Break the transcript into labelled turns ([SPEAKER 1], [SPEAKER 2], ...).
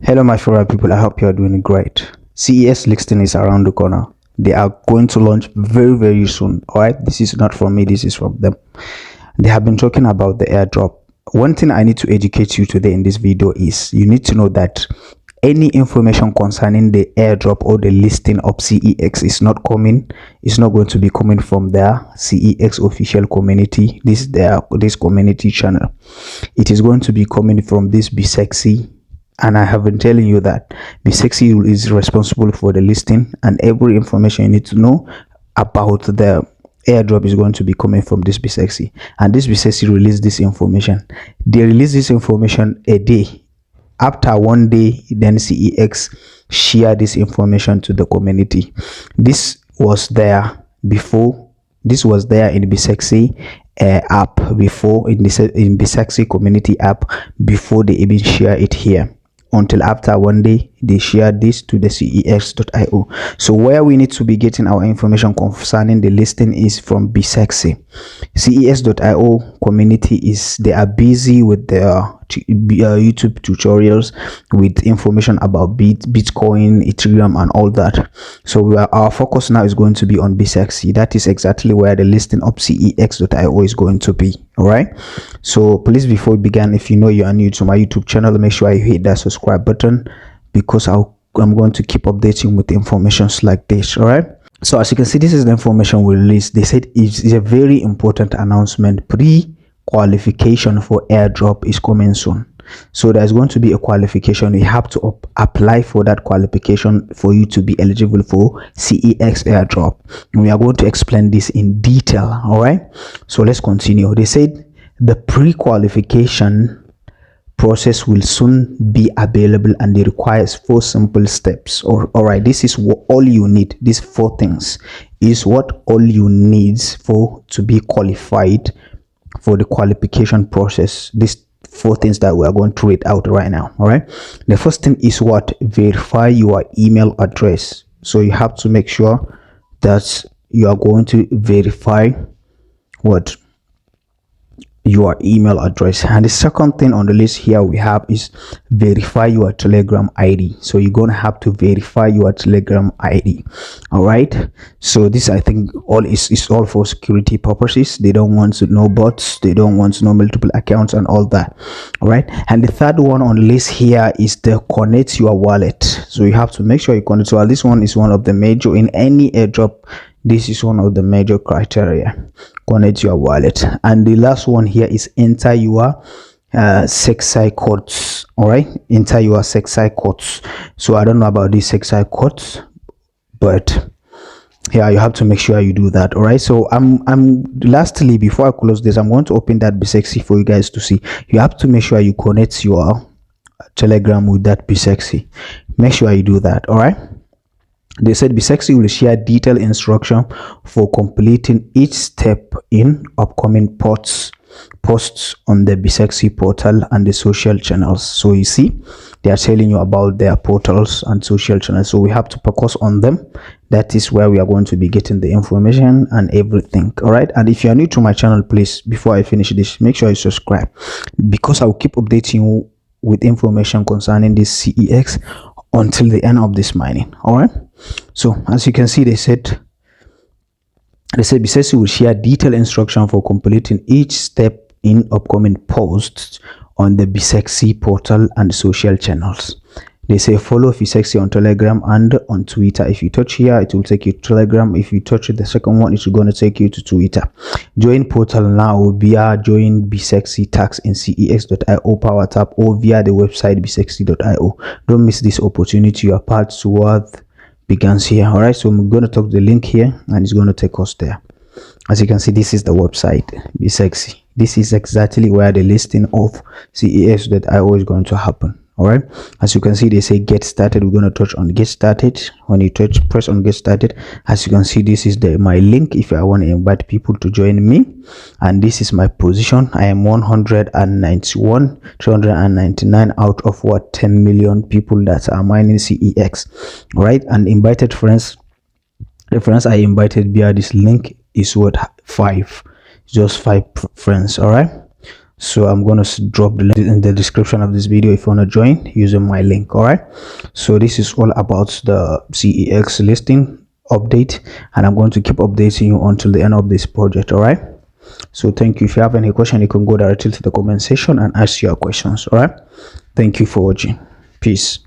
[SPEAKER 1] Hello my favorite people, I hope you are doing great. CES listing is around the corner. They are going to launch very soon. Alright, this is not from me, this is from them. They have been talking about the airdrop. One thing I need to educate you today in this video is you need to know that any information concerning the airdrop or the listing of CEX is not coming. It's not going to be coming from their CEX official community. This community channel. It is going to be coming from this Be Sexy. And I have been telling you that Be Sexy is responsible for the listing, and every information you need to know about the airdrop is going to be coming from this Be Sexy. And this Be Sexy released this information. They released this information a day. After one day, then CEX share this information to the community. This was there before. This was there in Be Sexy app before, in Be Sexy community app before they even share it here. Until after one day they share this to the CEX.io. So where we need to be getting our information concerning the listing is from Be Sexy. CEX.io community they are busy with their YouTube tutorials with information about Bitcoin, Ethereum, and all that. So our focus now is going to be on Be Sexy. That is exactly where the listing of CEX.io is going to be. All right. So please, before we begin, if you know you are new to my YouTube channel, make sure you hit that subscribe button, because I'm going to keep updating with informations like this. All right. So as you can see, this is the information we released. They said it's a very important announcement. Pre-qualification for airdrop is coming soon. So there's going to be a qualification. You have to apply for that qualification for you to be eligible for CEX airdrop. And we are going to explain this in detail. All right. So let's continue. They said the pre-qualification process will soon be available, and it requires 4 simple steps. All right, this is what all you need. These 4 things is what all you need to be qualified for the qualification process. These 4 things that we are going to read out right now. All right, the first thing is what? Verify your email address. So you have to make sure that you are going to verify what? Your email address. And the second thing on the list here we have is verify your Telegram ID. So you're gonna have to verify your Telegram ID. All right, so this, I think, all is all for security purposes. They don't want to know bots, they don't want to know multiple accounts and all that. All right, and the third one on the list here is the connect your wallet. So you have to make sure you connect. So this one is one of the major in any airdrop. This is one of the major criteria. Connect your wallet. And the last one here is enter your SECSI codes. All right, enter your SECSI codes. So I don't know about these SECSI codes, but yeah, you have to make sure you do that. All right, so I'm lastly, before I close this, I'm going to open that Be Sexy for you guys to see. You have to make sure you connect your Telegram with that Be Sexy. Make sure you do that. All right. They said Be Sexy will share detailed instruction for completing each step in upcoming posts on the Be Sexy portal and the social channels. So you see, they are telling you about their portals and social channels. So we have to focus on them. That is where we are going to be getting the information and everything. All right. And if you are new to my channel, please, before I finish this, make sure you subscribe, because I will keep updating you with information concerning this CEX until the end of this mining. All right. So as you can see, they said Be Sexy will share detailed instruction for completing each step in upcoming posts on the Be Sexy portal and social channels. They say follow Be Sexy on Telegram and on Twitter. If you touch here, it will take you to Telegram. If you touch the second one, it's going to take you to Twitter. Join portal now via join Be Sexy tags in CEX.io power tab or via the website besexy.io. Don't miss this opportunity. Your path toward begins here. All right, so I'm going to talk the link here and it's going to take us there. As you can see, this is the website Be Sexy. This is exactly where the listing of CEX.io is going to happen. All right, as you can see, they say get started. We're going to touch on get started. When you press on get started, as you can see, this is my link if I want to invite people to join me, and this is my position. I am 191,399 out of what 10 million people that are mining CEX. All right, and invited friends, the friends I invited via this link is what 5, just 5 friends. All right, So I'm going to drop the link in the description of this video if you want to join using my link. All right, so this is all about the CEX listing update, and I'm going to keep updating you until the end of this project. All right, so thank you. If you have any question, you can go directly to the comment section and ask your questions. All right, thank you for watching. Peace.